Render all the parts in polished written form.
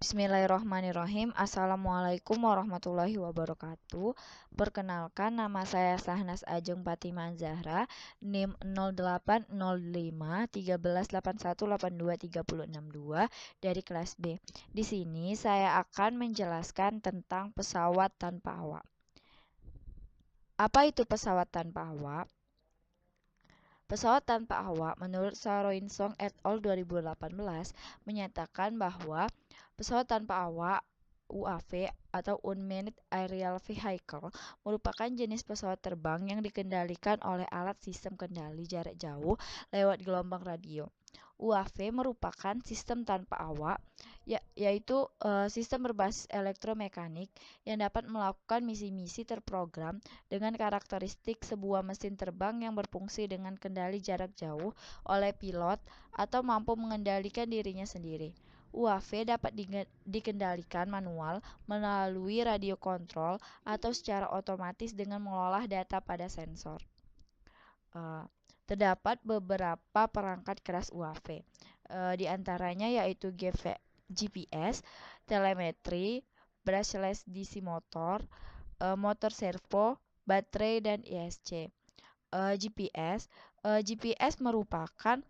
Bismillahirrahmanirrahim. Assalamualaikum warahmatullahi wabarakatuh. Perkenalkan, nama saya Sahnas Ajeng Fatimah Zahra, NIM 08051381823062 dari kelas B. Di sini saya akan menjelaskan tentang pesawat tanpa awak. Apa itu pesawat tanpa awak? Pesawat tanpa awak menurut Saroinsong et al. 2018 menyatakan bahwa pesawat tanpa awak UAV atau Unmanned Aerial Vehicle merupakan jenis pesawat terbang yang dikendalikan oleh alat sistem kendali jarak jauh lewat gelombang radio. UAV merupakan sistem tanpa awak, yaitu sistem berbasis elektromekanik yang dapat melakukan misi-misi terprogram dengan karakteristik sebuah mesin terbang yang berfungsi dengan kendali jarak jauh oleh pilot atau mampu mengendalikan dirinya sendiri. UAV dapat dikendalikan manual melalui radio kontrol atau secara otomatis dengan mengolah data pada sensor. Terdapat beberapa perangkat keras UAV, di antaranya yaitu GPS, telemetri, brushless DC motor, motor servo, baterai, dan ISC. GPS merupakan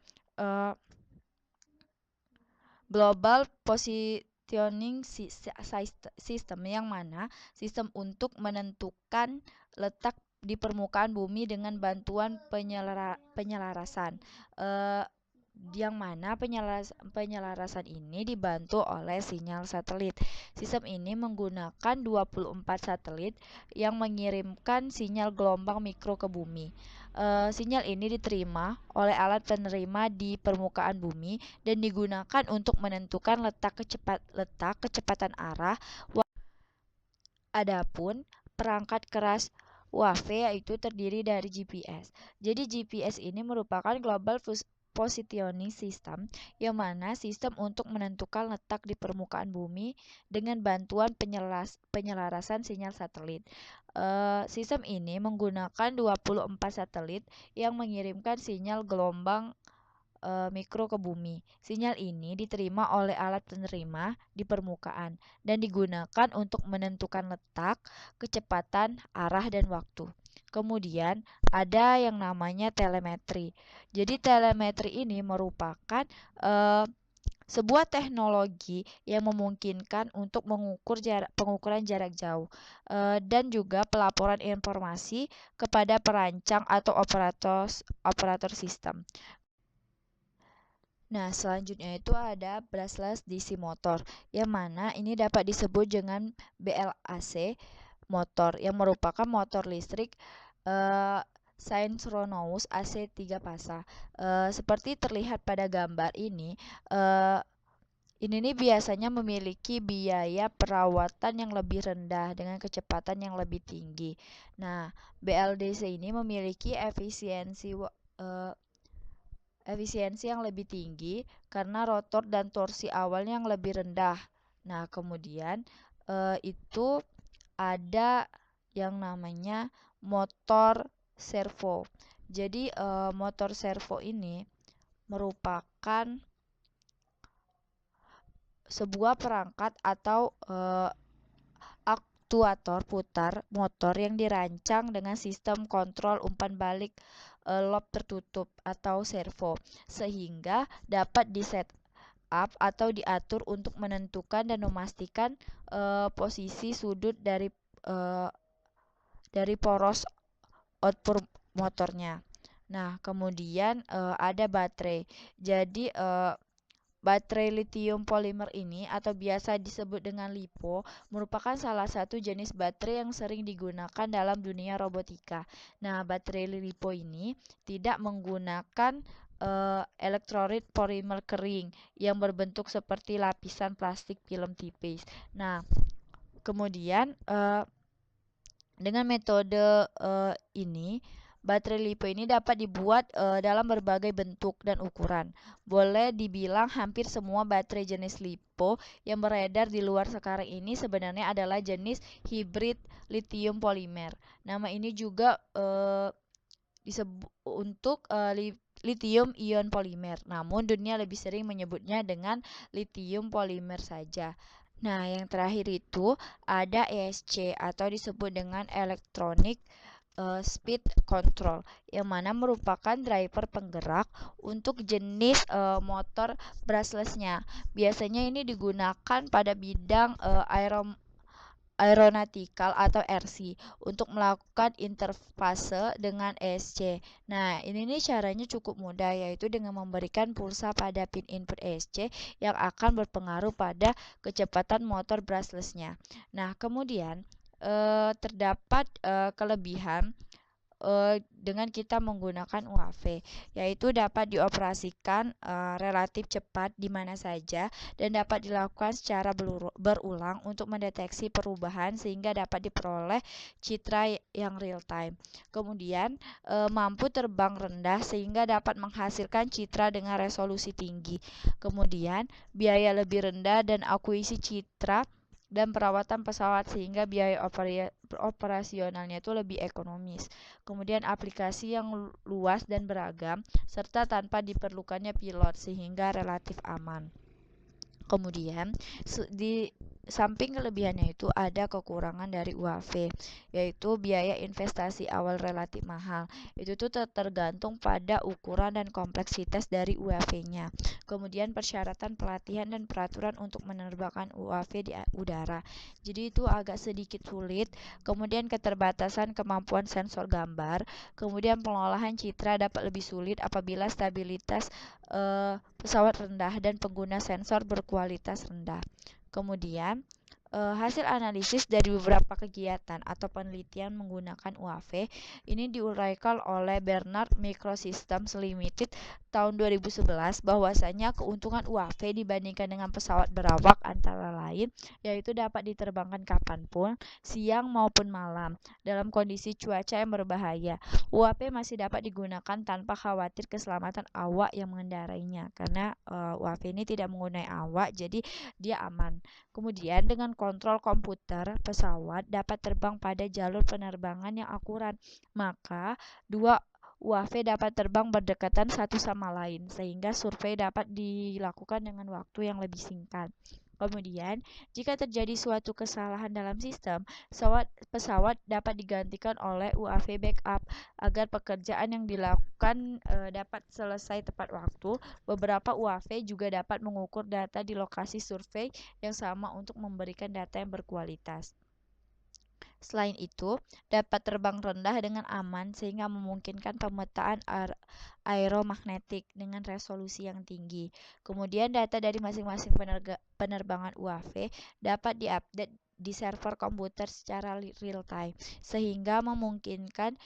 Global Positioning System, yang mana sistem untuk menentukan letak di permukaan bumi dengan bantuan penyelarasan, yang mana penyelarasan ini dibantu oleh sinyal satelit. Sistem ini menggunakan 24 satelit yang mengirimkan sinyal gelombang mikro ke bumi. Sinyal ini diterima oleh alat penerima di permukaan bumi dan digunakan untuk menentukan letak kecepatan arah. Adapun perangkat keras UAV yaitu terdiri dari GPS. Jadi GPS ini merupakan Global Positioning System, yang mana sistem untuk menentukan letak di permukaan bumi dengan bantuan penyelarasan sinyal satelit. Sistem ini menggunakan 24 satelit yang mengirimkan sinyal gelombang mikro ke bumi. Sinyal ini diterima oleh alat penerima di permukaan dan digunakan untuk menentukan letak, kecepatan, arah, dan waktu. Kemudian ada yang namanya telemetri. Jadi telemetri ini merupakan sebuah teknologi yang memungkinkan untuk pengukuran jarak jauh dan juga pelaporan informasi kepada perancang atau operator sistem. Nah, selanjutnya itu ada brushless DC motor, yang mana ini dapat disebut dengan BLAC motor, yang merupakan motor listrik Synchronous AC 3 fasa. Seperti terlihat pada gambar ini, ini biasanya memiliki biaya perawatan yang lebih rendah dengan kecepatan yang lebih tinggi. Nah, BLDC ini memiliki efisiensi yang lebih tinggi karena rotor dan torsi awalnya yang lebih rendah. Nah, kemudian itu ada yang namanya motor servo. Jadi motor servo ini merupakan sebuah perangkat atau aktuator putar motor yang dirancang dengan sistem kontrol umpan balik lob tertutup atau servo, sehingga dapat di-set up atau diatur untuk menentukan dan memastikan posisi sudut dari poros output motornya. Nah, kemudian ada baterai. Jadi baterai lithium polimer ini atau biasa disebut dengan LiPo merupakan salah satu jenis baterai yang sering digunakan dalam dunia robotika. Nah, baterai LiPo ini tidak menggunakan elektrolit polimer kering yang berbentuk seperti lapisan plastik film tipis. Nah, kemudian dengan metode ini, baterai LiPo ini dapat dibuat dalam berbagai bentuk dan ukuran. Boleh dibilang hampir semua baterai jenis LiPo yang beredar di luar sekarang ini sebenarnya adalah jenis hibrid lithium polimer. Nama ini juga disebut untuk lithium ion polimer. Namun dunia lebih sering menyebutnya dengan lithium polimer saja. Nah, yang terakhir itu ada ESC atau disebut dengan Electronic Speed Control, yang mana merupakan driver penggerak untuk jenis motor brushless-nya. Biasanya ini digunakan pada bidang aeronautical atau RC untuk melakukan interfase dengan ESC. Nah, ini nih caranya cukup mudah, yaitu dengan memberikan pulsa pada pin input ESC yang akan berpengaruh pada kecepatan motor brushless-nya. Nah, kemudian terdapat kelebihan dengan kita menggunakan UAV, yaitu dapat dioperasikan relatif cepat di mana saja dan dapat dilakukan secara berulang untuk mendeteksi perubahan sehingga dapat diperoleh citra yang real time. Kemudian mampu terbang rendah sehingga dapat menghasilkan citra dengan resolusi tinggi. Kemudian biaya lebih rendah dan akuisisi citra dan perawatan pesawat sehingga biaya operasionalnya itu lebih ekonomis. Kemudian aplikasi yang luas dan beragam serta tanpa diperlukannya pilot sehingga relatif aman. Kemudian di samping kelebihannya itu ada kekurangan dari UAV, yaitu biaya investasi awal relatif mahal. Itu tuh tergantung pada ukuran dan kompleksitas dari UAV-nya. Kemudian persyaratan pelatihan dan peraturan untuk menerbangkan UAV di udara. Jadi itu agak sedikit sulit. Kemudian keterbatasan kemampuan sensor gambar. Kemudian pengolahan citra dapat lebih sulit apabila stabilitas pesawat rendah dan pengguna sensor berkualitas rendah. Kemudian, hasil analisis dari beberapa kegiatan atau penelitian menggunakan UAV ini diuraikan oleh Bernard Microsystems Limited tahun 2011 bahwasanya keuntungan UAV dibandingkan dengan pesawat berawak antara lain yaitu dapat diterbangkan kapanpun, siang maupun malam, dalam kondisi cuaca yang berbahaya. UAV masih dapat digunakan tanpa khawatir keselamatan awak yang mengendarainya karena UAV ini tidak menggunakan awak, jadi dia aman. Kemudian dengan kontrol komputer, pesawat dapat terbang pada jalur penerbangan yang akurat. Maka dua UAV dapat terbang berdekatan satu sama lain sehingga survei dapat dilakukan dengan waktu yang lebih singkat. Kemudian, jika terjadi suatu kesalahan dalam sistem, pesawat dapat digantikan oleh UAV backup agar pekerjaan yang dilakukan dapat selesai tepat waktu. Beberapa UAV juga dapat mengukur data di lokasi survei yang sama untuk memberikan data yang berkualitas. Selain itu, dapat terbang rendah dengan aman sehingga memungkinkan pemetaan aeromagnetik dengan resolusi yang tinggi. Kemudian data dari masing-masing penerbangan UAV dapat diupdate di server komputer secara real time sehingga memungkinkan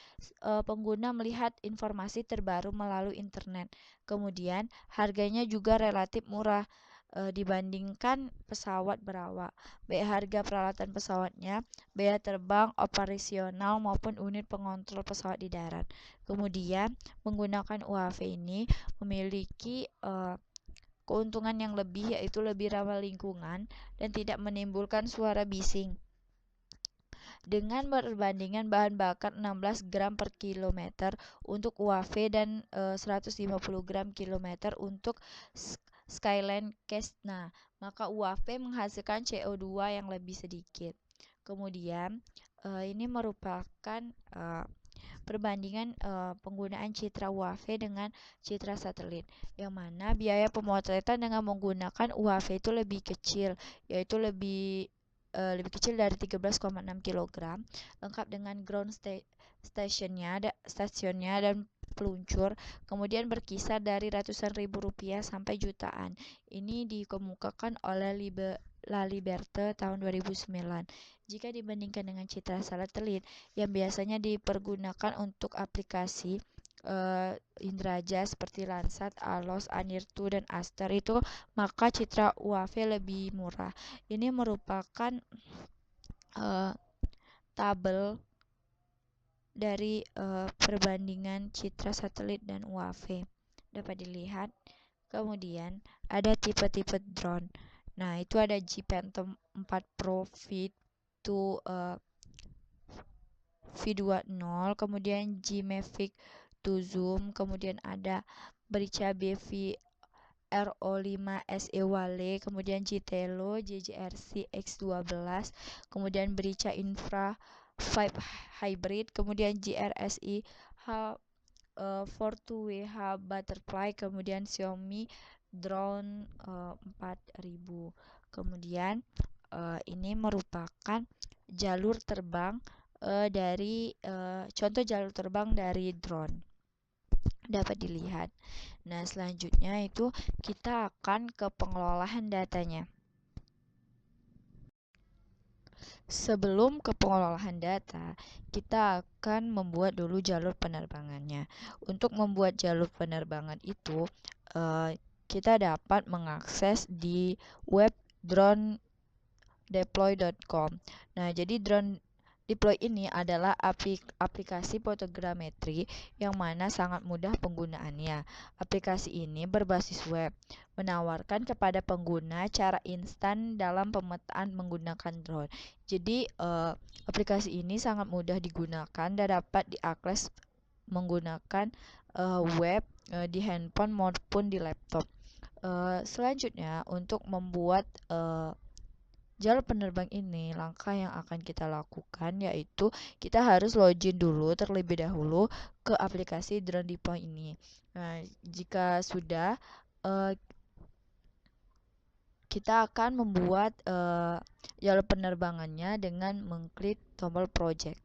pengguna melihat informasi terbaru melalui internet. Kemudian harganya juga relatif murah dibandingkan pesawat berawak. Baik harga peralatan pesawatnya, biaya terbang, operasional maupun unit pengontrol pesawat di darat. Kemudian menggunakan UAV ini memiliki keuntungan yang lebih yaitu lebih ramah lingkungan dan tidak menimbulkan suara bising. Dengan berbandingan bahan bakar 16 gram per kilometer untuk UAV dan 150 gram kilometer untuk Skyline Cessna, maka UAV menghasilkan CO2 yang lebih sedikit. Kemudian, ini merupakan perbandingan penggunaan citra UAV dengan citra satelit, yang mana biaya pemotretan dengan menggunakan UAV itu lebih kecil, yaitu lebih kecil dari 13,6 kg, lengkap dengan ground stationnya dan peluncur, kemudian berkisar dari ratusan ribu rupiah sampai jutaan. Ini dikemukakan oleh La Liberte tahun 2009. Jika dibandingkan dengan citra satelit yang biasanya dipergunakan untuk aplikasi Indraja seperti Landsat, ALOS, Anirtu, dan Aster itu, maka citra UAV lebih murah. Ini merupakan tabel dari perbandingan citra satelit dan UAV dapat dilihat. Kemudian ada tipe-tipe drone. Nah, itu ada G Phantom 4 Pro V20, kemudian G Mavic 2 Zoom, kemudian ada Berica BV RO5 SE Wale, kemudian Jitelo JJRC X12, kemudian Berica Infra 5 Hybrid, kemudian GRSI H42WH Butterfly, kemudian Xiaomi Drone 4000. Kemudian ini merupakan jalur terbang dari contoh jalur terbang dari drone dapat dilihat. Nah, selanjutnya itu kita akan ke pengelolaan datanya. Sebelum ke pengelolaan data, kita akan membuat dulu jalur penerbangannya. Untuk membuat jalur penerbangan itu, kita dapat mengakses di web dronedeploy.com. Nah, jadi drone deploy ini adalah aplikasi fotogrametri yang mana sangat mudah penggunaannya. Aplikasi ini berbasis web, menawarkan kepada pengguna cara instan dalam pemetaan menggunakan drone. Jadi, aplikasi ini sangat mudah digunakan dan dapat diakses menggunakan web di handphone maupun di laptop. Selanjutnya, untuk membuat jalur penerbang ini, langkah yang akan kita lakukan yaitu kita harus login dulu terlebih dahulu ke aplikasi Drone Deploy ini. Nah, jika sudah, kita akan membuat jalur penerbangannya dengan mengklik tombol project.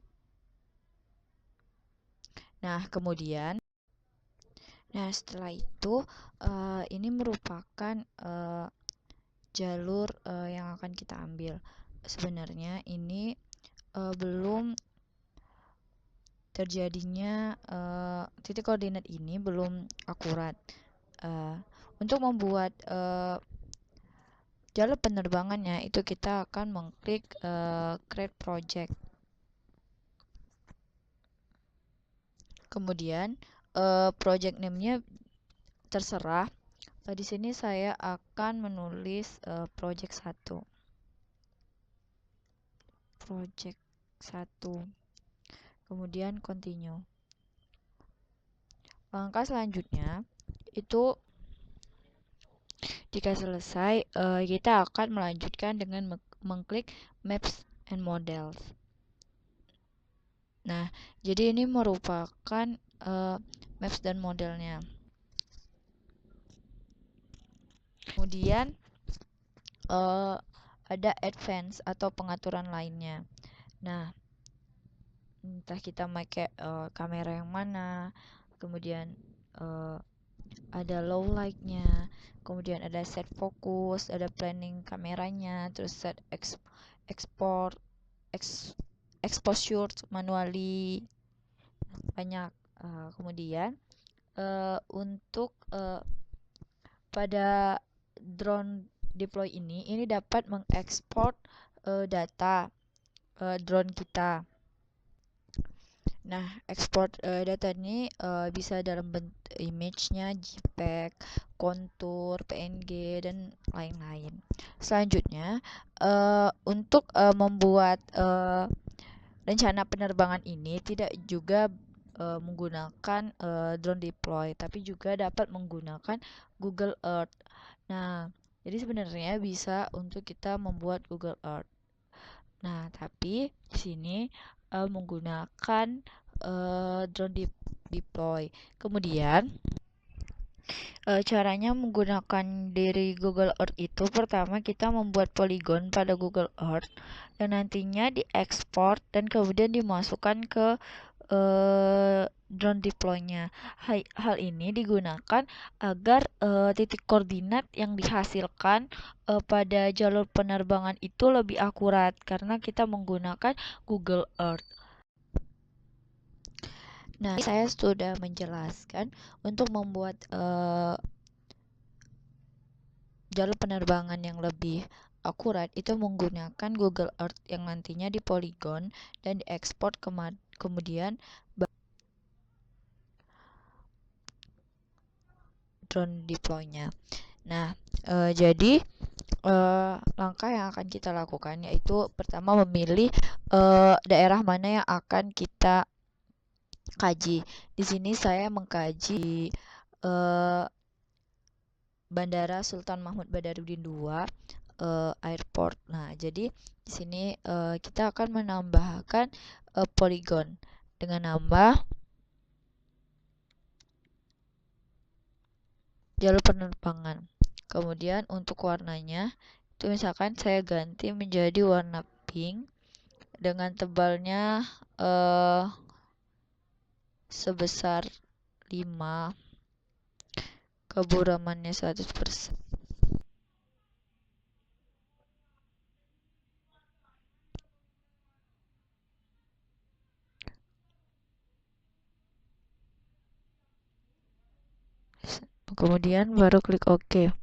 Nah, kemudian, setelah itu ini merupakan jalur yang akan kita ambil. Sebenarnya ini belum terjadinya titik koordinat ini belum akurat. Untuk membuat jalur penerbangannya itu kita akan mengklik create project. Kemudian project name-nya terserah. Di sini saya akan menulis project 1. Project 1. Kemudian continue. Langkah selanjutnya itu jika selesai, kita akan melanjutkan dengan mengklik Maps and Models. Nah, jadi ini merupakan maps dan modelnya. Kemudian ada advance atau pengaturan lainnya. Nah, entah kita pakai kamera yang mana, kemudian ada low light-nya, kemudian ada set fokus, ada planning kameranya, terus set exposure manually, banyak. Kemudian untuk pada drone deploy ini dapat mengekspor data drone kita. Nah, ekspor data ini bisa dalam bentuk image-nya JPEG, kontur, PNG, dan lain-lain. Selanjutnya, untuk membuat rencana penerbangan ini tidak juga menggunakan drone deploy, tapi juga dapat menggunakan Google Earth. Nah, jadi sebenarnya bisa untuk kita membuat Google Earth. Nah, tapi di sini menggunakan drone deploy. Kemudian caranya menggunakan dari Google Earth itu, pertama kita membuat poligon pada Google Earth dan nantinya diekspor dan kemudian dimasukkan ke drone deploy-nya. Hal ini digunakan agar titik koordinat yang dihasilkan pada jalur penerbangan itu lebih akurat karena kita menggunakan Google Earth. Nah, saya sudah menjelaskan untuk membuat jalur penerbangan yang lebih akurat itu menggunakan Google Earth yang nantinya di polygon dan diekspor kemudian drone deploy-nya. Nah, jadi langkah yang akan kita lakukan yaitu pertama memilih daerah mana yang akan kita kaji. Di sini saya mengkaji Bandara Sultan Mahmud Badarudin II Airport. Nah, jadi di sini kita akan menambahkan poligon dengan nama jalur penerbangan. Kemudian untuk warnanya itu misalkan saya ganti menjadi warna pink dengan tebalnya sebesar 5, keburamannya 100%. Kemudian baru klik OK.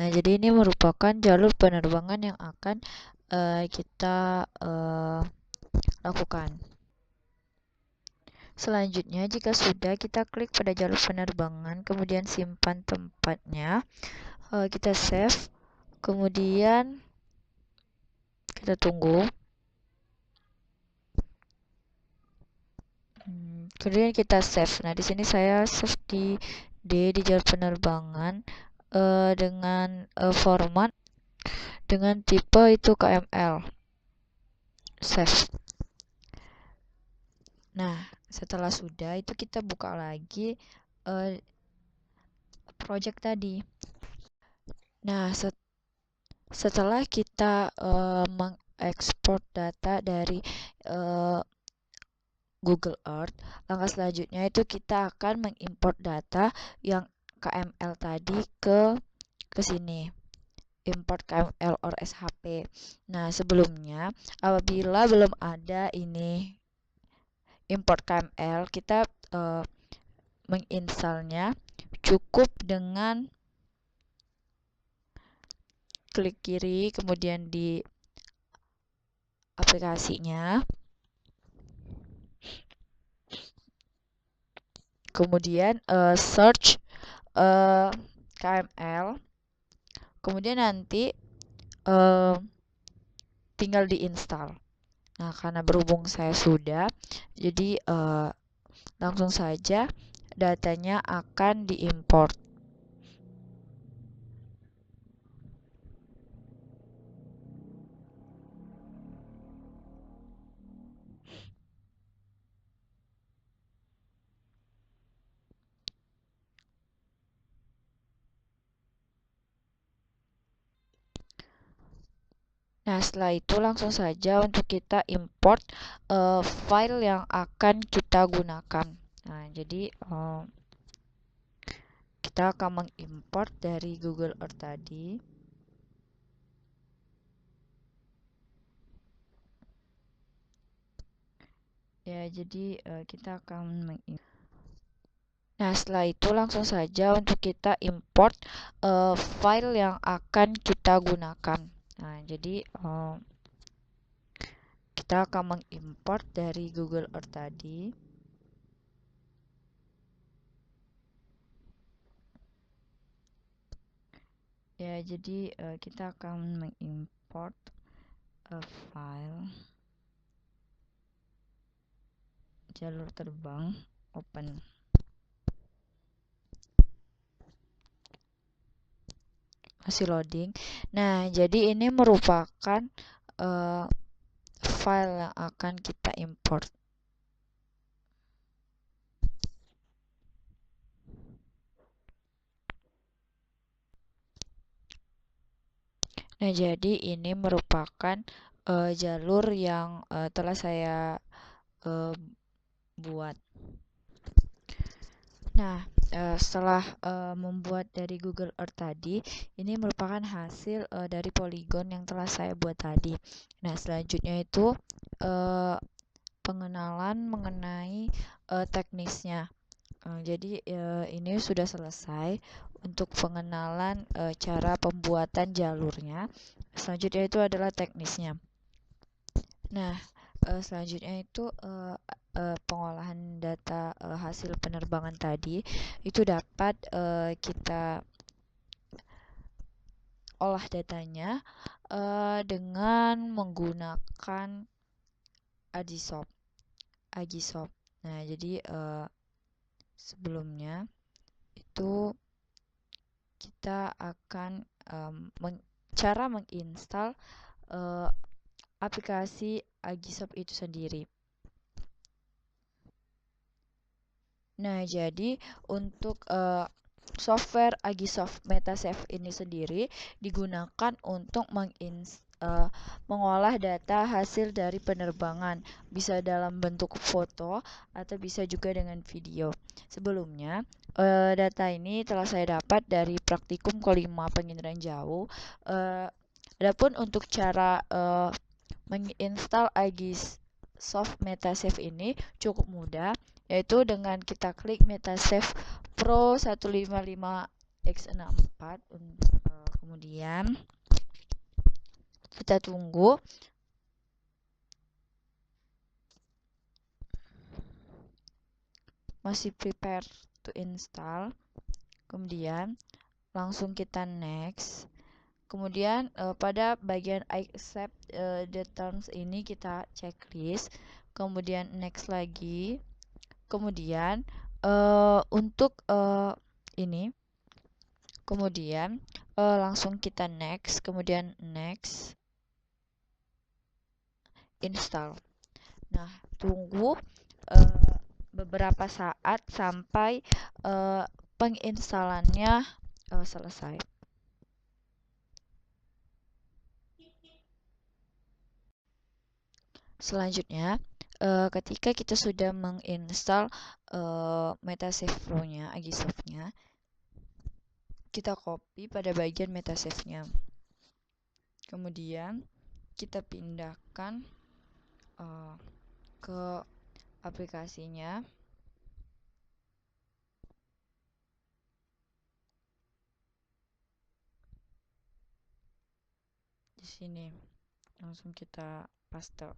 Nah, jadi ini merupakan jalur penerbangan yang akan kita lakukan. Selanjutnya, jika sudah, kita klik pada jalur penerbangan, kemudian simpan tempatnya, kita save, kemudian kita tunggu. Kemudian kita save. Nah, di sini saya save di jalur penerbangan dengan format dengan tipe itu KML. Save. Nah, setelah sudah itu kita buka lagi project tadi. Nah, setelah kita mengekspor data dari Google Earth, langkah selanjutnya itu kita akan mengimport data yang KML tadi ke sini. Import KML or SHP. Nah, sebelumnya apabila belum ada ini import KML, kita menginstalnya cukup dengan klik kiri kemudian di aplikasinya, kemudian search KML, kemudian nanti tinggal diinstal. Nah, karena berhubung saya sudah, jadi langsung saja datanya akan diimport. Nah, setelah itu langsung saja untuk kita import file yang akan kita gunakan. Nah, jadi kita akan mengimport dari Google Earth tadi. Ya, jadi kita akan mengimport. Nah, setelah itu langsung saja untuk kita import file yang akan kita gunakan. Nah, jadi kita akan mengimport dari Google Earth tadi. Ya, jadi kita akan mengimport file jalur terbang, open. Masih loading. Nah, jadi ini merupakan file yang akan kita import. Nah, jadi ini merupakan jalur yang telah saya buat. Nah, setelah membuat dari Google Earth tadi, ini merupakan hasil dari poligon yang telah saya buat tadi. Nah, selanjutnya itu pengenalan mengenai teknisnya. Jadi ini sudah selesai untuk pengenalan cara pembuatan jalurnya. Selanjutnya itu adalah teknisnya. Nah, selanjutnya itu pengolahan data hasil penerbangan tadi itu dapat kita olah datanya dengan menggunakan Agisoft. Nah, jadi sebelumnya itu kita kita akan cara menginstal aplikasi Agisoft itu sendiri. Nah, jadi untuk software Agisoft Metasave ini sendiri digunakan untuk mengolah data hasil dari penerbangan, bisa dalam bentuk foto atau bisa juga dengan video. Sebelumnya, data ini telah saya dapat dari praktikum kelima penginderaan jauh. Adapun untuk cara menginstal Agisoft Metasave ini cukup mudah, yaitu dengan kita klik Metasave Pro 155x64. Kemudian kita tunggu. Masih prepare to install. Kemudian langsung kita next. Kemudian pada bagian I accept the terms ini kita checklist. Kemudian next lagi. Kemudian untuk ini, kemudian langsung kita next, kemudian next, install. Nah, tunggu beberapa saat sampai penginstalannya selesai. Selanjutnya, ketika kita sudah menginstal Metasave Pro-nya, Agisoft-nya, kita copy pada bagian Metasave-nya. Kemudian kita pindahkan ke aplikasinya. Di sini langsung kita paste.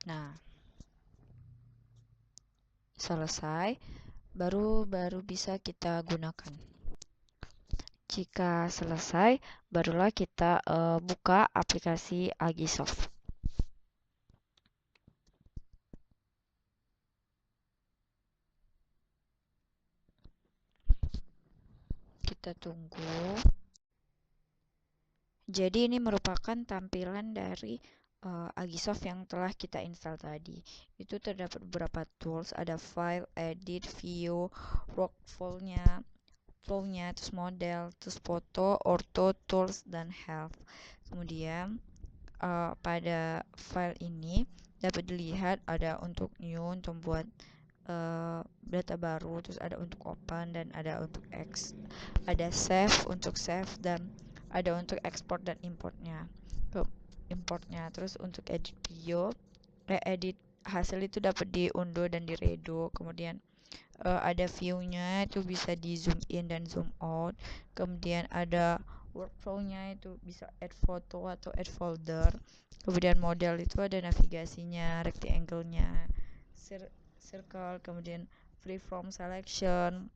Nah, selesai, baru bisa kita gunakan. Jika selesai, barulah kita buka aplikasi Agisoft. Kita tunggu. Jadi ini merupakan tampilan dari Agisoft yang telah kita install tadi. Itu terdapat beberapa tools, ada file, edit, view, workflow-nya, terus model, terus foto, ortho, tools, dan health. Kemudian pada file ini dapat dilihat ada untuk new, untuk buat data baru, terus ada untuk open dan ada untuk ada save untuk save, dan ada untuk export dan importnya. Terus untuk edit video, edit hasil itu dapat diunduh dan diredo. Kemudian ada view-nya, itu bisa di zoom in dan zoom out. Kemudian ada workflow-nya, itu bisa add foto atau add folder. Kemudian model itu ada navigasinya, rectangle-nya, circle, kemudian freeform selection,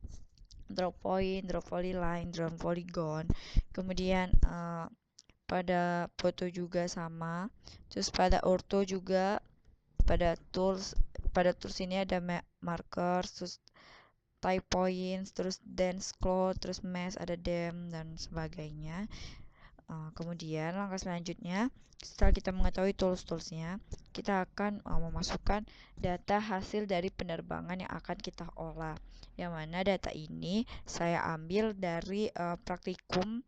drop point, drop polyline, drop polygon. Kemudian pada foto juga sama. Terus pada ortho juga, pada tools ini ada markers, terus type points, terus dense cloud, terus mesh, ada dem dan sebagainya. Kemudian langkah selanjutnya, setelah kita mengetahui tools-toolsnya, kita akan memasukkan data hasil dari penerbangan yang akan kita olah. Yang mana data ini saya ambil dari praktikum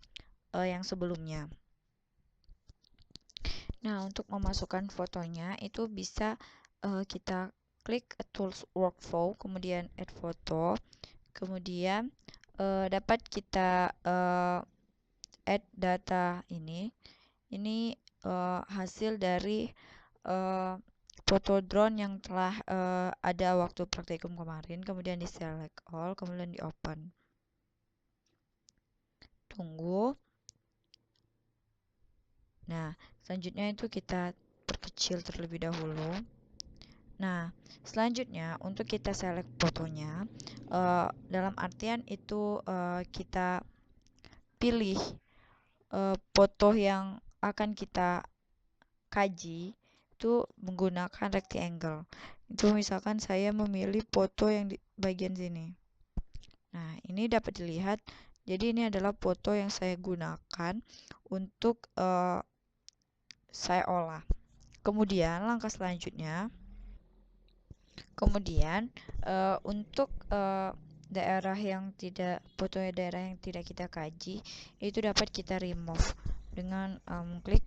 yang sebelumnya. Nah, untuk memasukkan fotonya itu bisa kita klik tools workflow, kemudian add foto, kemudian dapat kita add data ini. Ini hasil dari foto drone yang telah ada waktu praktikum kemarin, kemudian di select all, kemudian di open. Tunggu. Nah, selanjutnya itu kita perkecil terlebih dahulu. Nah, selanjutnya untuk kita select fotonya, dalam artian itu kita pilih foto yang akan kita kaji itu menggunakan rectangle. Itu misalkan saya memilih foto yang di bagian sini. Nah, ini dapat dilihat. Jadi ini adalah foto yang saya gunakan untuk saya olah. Kemudian langkah selanjutnya, untuk daerah yang tidak foto daerah yang tidak kita kaji itu dapat kita remove dengan klik,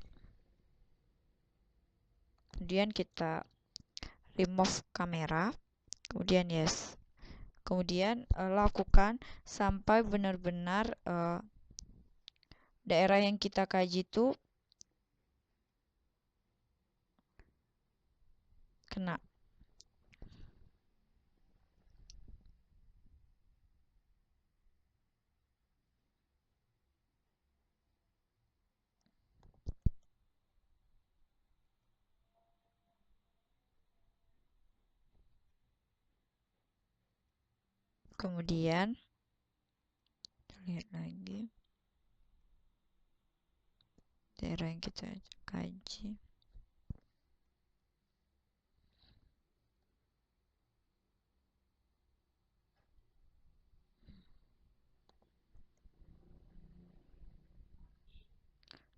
kemudian kita remove kamera, kemudian yes, kemudian lakukan sampai benar-benar daerah yang kita kaji itu kena. Kemudian lihat lagi daerah yang kita kaji.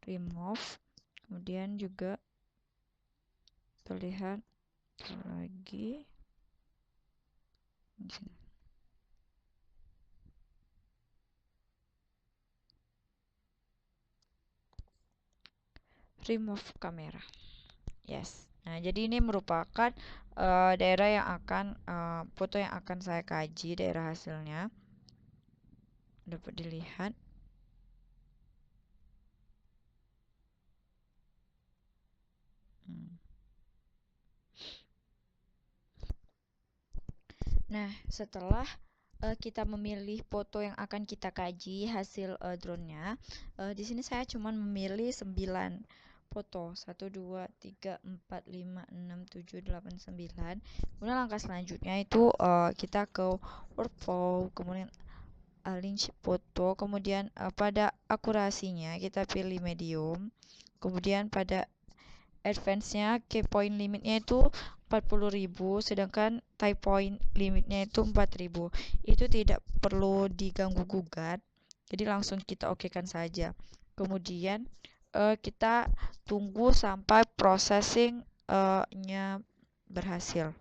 Remove, kemudian juga terlihat lagi remove kamera. Yes. Nah, jadi ini merupakan daerah yang akan foto yang akan saya kaji, daerah hasilnya dapat dilihat. Nah, setelah kita memilih foto yang akan kita kaji hasil drone-nya, di sini saya cuma memilih 9 foto. 1 2 3 4 5 6 7 8 9. Kemudian langkah selanjutnya itu kita ke workflow, kemudian link foto, kemudian pada akurasinya kita pilih medium. Kemudian pada advance-nya key point limitnya itu 40.000, sedangkan type point limitnya itu 4.000. Itu tidak perlu diganggu gugat, jadi langsung kita okekan saja. Kemudian kita tunggu sampai processing nya berhasil.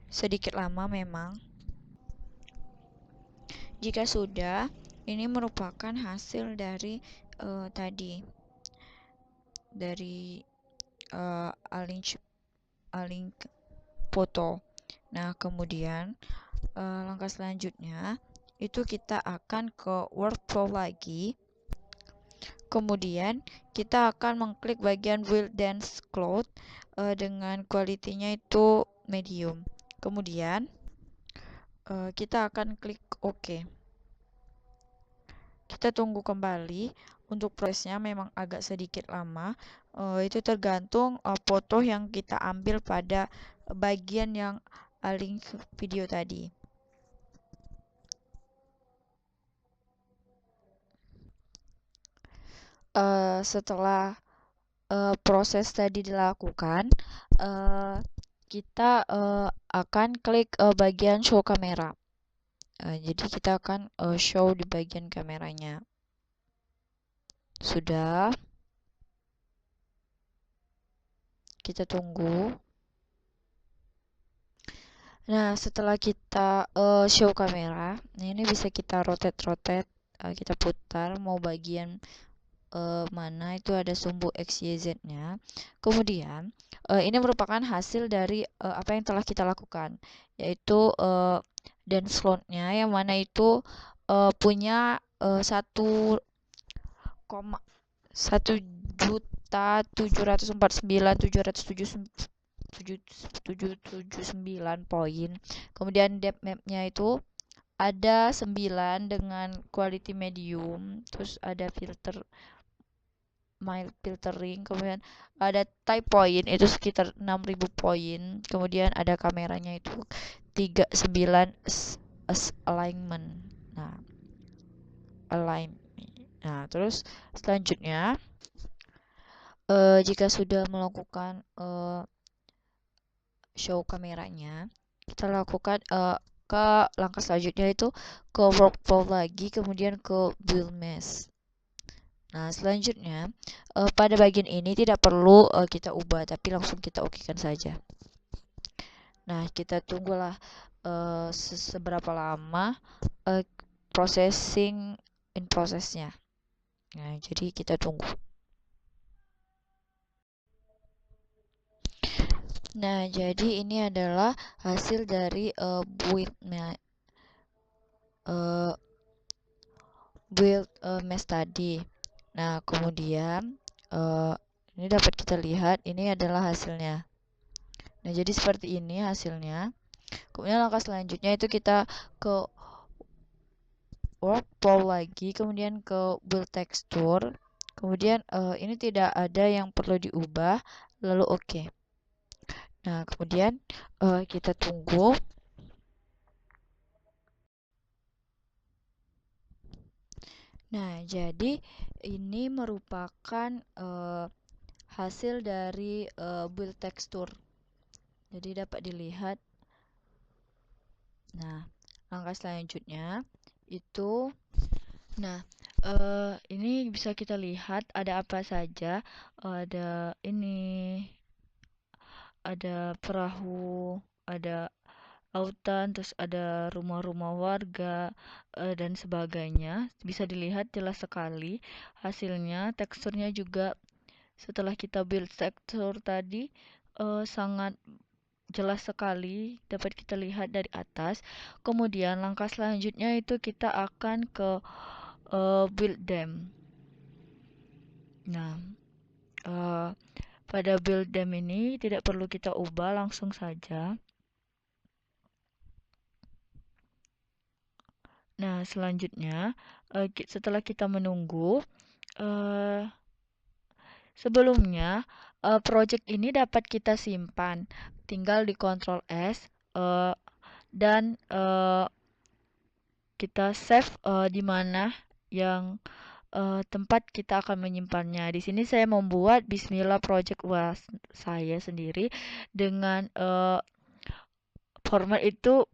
Sedikit lama memang. Jika sudah, ini merupakan hasil dari link foto. Nah, kemudian langkah selanjutnya itu kita akan ke workflow lagi. Kemudian kita akan mengklik bagian Build Dance Cloud dengan kualitinya itu medium. Kemudian kita akan klik OK. Kita tunggu kembali. Untuk prosesnya memang agak sedikit lama. Itu tergantung foto yang kita ambil pada bagian yang link video tadi. Setelah proses tadi dilakukan, kita akan klik bagian show kamera. Jadi kita akan show di bagian kameranya. Sudah. Kita tunggu. Nah, setelah kita show kamera, ini bisa kita rotate, kita putar mau bagian mana itu ada sumbu XYZ-nya. Kemudian ini merupakan hasil dari apa yang telah kita lakukan, yaitu dance slot-nya yang mana itu punya 1.749.779 poin. Kemudian depth map-nya itu ada 9 dengan quality medium, terus ada mild filtering, kemudian ada type point itu sekitar 6.000 poin, kemudian ada kameranya itu 39 alignment. Nah, align. Nah, terus selanjutnya jika sudah melakukan show kameranya, kita lakukan ke langkah selanjutnya itu ke workflow lagi, kemudian ke build mesh. Nah, selanjutnya pada bagian ini tidak perlu kita ubah, tapi langsung kita okekan saja. Nah, kita tunggulah seberapa lama processing in prosesnya. Nah, jadi kita tunggu. Nah, jadi ini adalah hasil dari build mesh tadi. Nah, kemudian ini dapat kita lihat ini adalah hasilnya. Nah, jadi seperti ini hasilnya. Kemudian langkah selanjutnya itu kita ke workflow lagi, kemudian ke build texture. Kemudian ini tidak ada yang perlu diubah, lalu oke. Nah, kemudian kita tunggu. Nah, jadi ini merupakan hasil dari build texture. Jadi dapat dilihat. Nah, langkah selanjutnya itu, nah ini bisa kita lihat ada apa saja. Ada ini, ada perahu, ada lautan, terus ada rumah-rumah warga dan sebagainya. Bisa dilihat jelas sekali hasilnya. Teksturnya juga setelah kita build tekstur tadi sangat jelas sekali dapat kita lihat dari atas. Kemudian langkah selanjutnya itu kita akan ke build dam. Nah, pada build dam ini tidak perlu kita ubah, langsung saja. Nah, selanjutnya setelah kita menunggu, sebelumnya project ini dapat kita simpan, tinggal di Ctrl S dan kita save di mana yang tempat kita akan menyimpannya. Di sini saya membuat Bismillah project was saya sendiri dengan format itu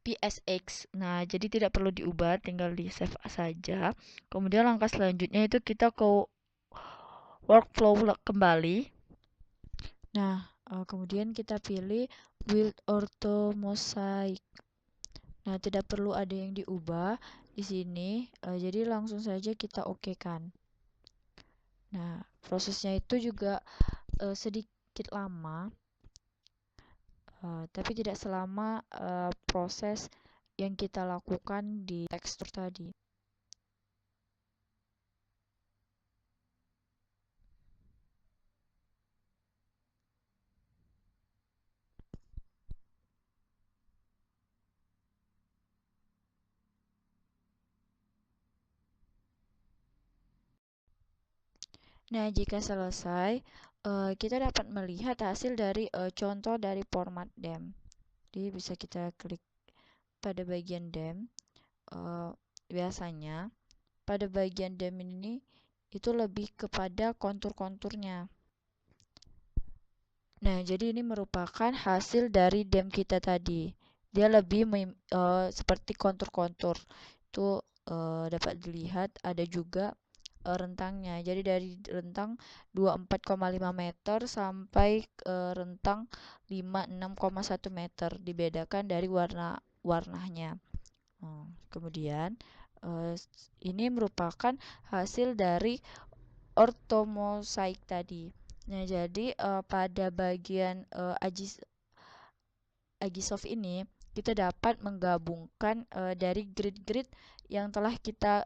PSX. Nah, jadi tidak perlu diubah, tinggal di save saja. Kemudian langkah selanjutnya itu kita ke workflow kembali. Nah, kemudian kita pilih build ortho mosaic. Nah, tidak perlu ada yang diubah di sini. Jadi langsung saja kita okekan. Nah, prosesnya itu juga sedikit lama. Tapi tidak selama proses yang kita lakukan di tekstur tadi. Nah, jika selesai, kita dapat melihat hasil dari contoh dari format dam. Jadi bisa kita klik pada bagian dam. Biasanya pada bagian dam ini itu lebih kepada kontur-konturnya. Nah, jadi ini merupakan hasil dari dam kita tadi. Dia lebih seperti kontur-kontur. Itu dapat dilihat ada juga rentangnya. Jadi dari rentang 24,5 meter sampai rentang 56,1 meter. Dibedakan dari warnanya. Kemudian ini merupakan hasil dari orthomosaik tadi. Nah, jadi pada bagian Agisoft ini kita dapat menggabungkan dari grid-grid yang telah kita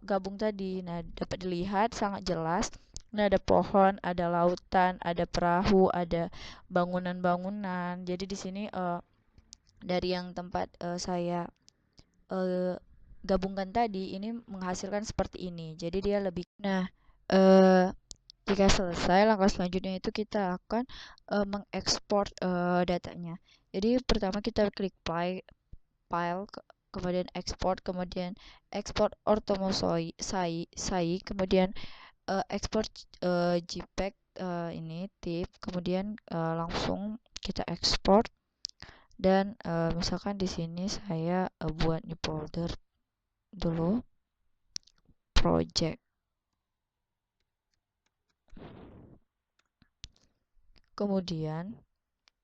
gabung tadi. Nah, dapat dilihat sangat jelas. Nah, ada pohon, ada lautan, ada perahu, ada bangunan-bangunan. Jadi di sini dari yang tempat saya gabungkan tadi ini menghasilkan seperti ini. Jadi dia lebih. Nah, jika selesai, langkah selanjutnya itu kita akan mengekspor datanya. Jadi pertama kita klik file, kemudian export, kemudian export ortomosai, kemudian export JPEG, ini TIFF, kemudian langsung kita export. Dan misalkan di sini saya buat new folder dulu, project. Kemudian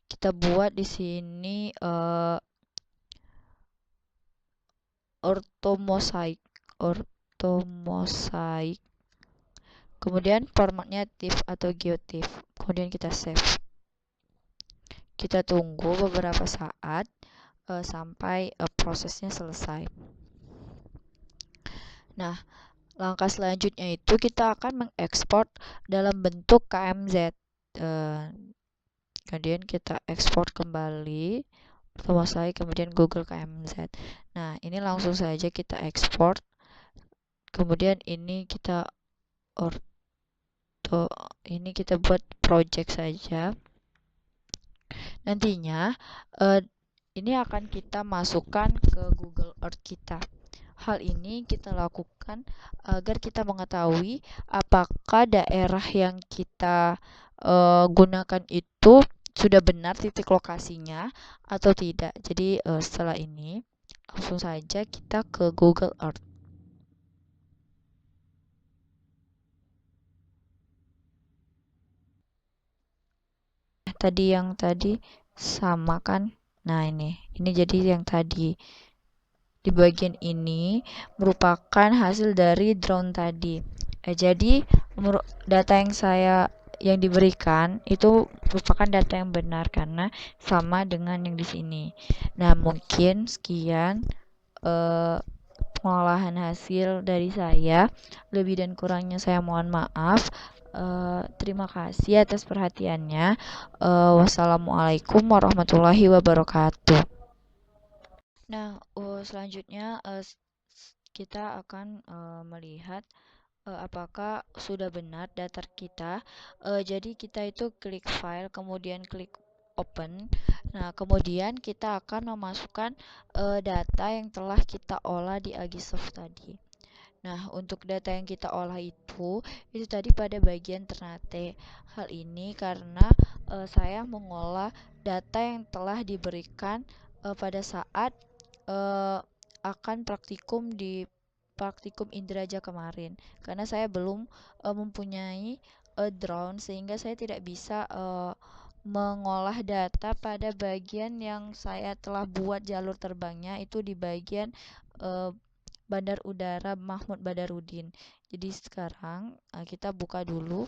kita buat di sini ortomosaik. Kemudian formatnya TIFF atau GeoTIFF. Kemudian kita save. Kita tunggu beberapa saat sampai prosesnya selesai. Nah, langkah selanjutnya itu kita akan mengekspor dalam bentuk KMZ. Kemudian kita ekspor kembali selesai, kemudian Google KMZ. Nah, ini langsung saja kita ekspor. Kemudian ini kita buat project saja. Nantinya ini akan kita masukkan ke Google Earth kita. Hal ini kita lakukan agar kita mengetahui apakah daerah yang kita gunakan itu sudah benar titik lokasinya atau tidak. Jadi setelah ini langsung saja kita ke Google Earth. Yang tadi sama kan? Nah, ini jadi yang tadi. Di bagian ini merupakan hasil dari drone tadi. Jadi data yang diberikan itu merupakan data yang benar karena sama dengan yang di sini. Nah, mungkin sekian pengolahan hasil dari saya. Lebih dan kurangnya saya mohon maaf. Terima kasih atas perhatiannya. Wassalamualaikum warahmatullahi wabarakatuh. Nah, selanjutnya kita akan melihat apakah sudah benar data kita. Jadi kita itu klik file, kemudian klik open. Nah, kemudian kita akan memasukkan data yang telah kita olah di Agisoft tadi. Nah, untuk data yang kita olah itu tadi pada bagian Ternate. Hal ini karena saya mengolah data yang telah diberikan pada saat akan praktikum di praktikum Indraja kemarin. Karena saya belum mempunyai drone sehingga saya tidak bisa mengolah data pada bagian yang saya telah buat jalur terbangnya itu di bagian Bandar Udara Mahmud Badarudin. Jadi sekarang kita buka dulu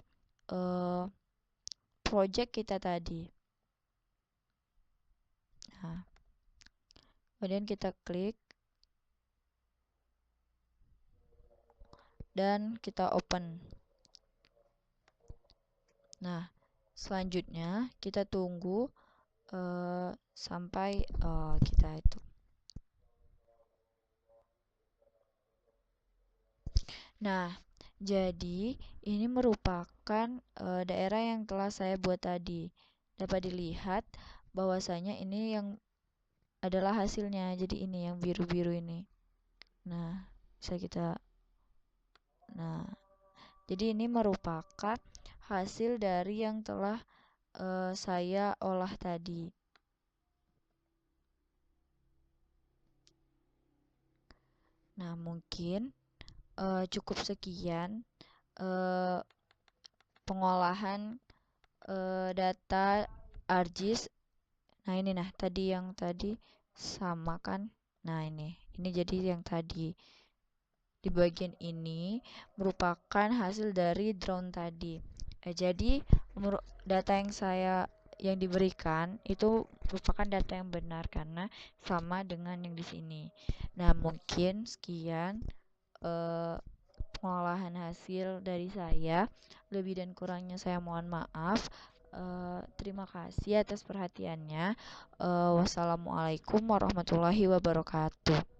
project kita tadi. Nah, kemudian kita klik dan kita open. Nah, selanjutnya kita tunggu sampai kita itu. Nah, jadi ini merupakan daerah yang telah saya buat tadi. Dapat dilihat bahwasanya ini yang adalah hasilnya. Jadi ini yang biru-biru ini. Nah, bisa kita. Nah, jadi ini merupakan hasil dari yang telah saya olah tadi. Nah, mungkin cukup sekian pengolahan data ArcGIS. Nah, ini tadi yang tadi sama kan? Nah, ini jadi yang tadi. Di bagian ini merupakan hasil dari drone tadi. Jadi data yang diberikan itu merupakan data yang benar karena sama dengan yang di sini. Nah, mungkin sekian pengolahan hasil dari saya. Lebih dan kurangnya saya mohon maaf. Terima kasih atas perhatiannya. Wassalamualaikum warahmatullahi wabarakatuh.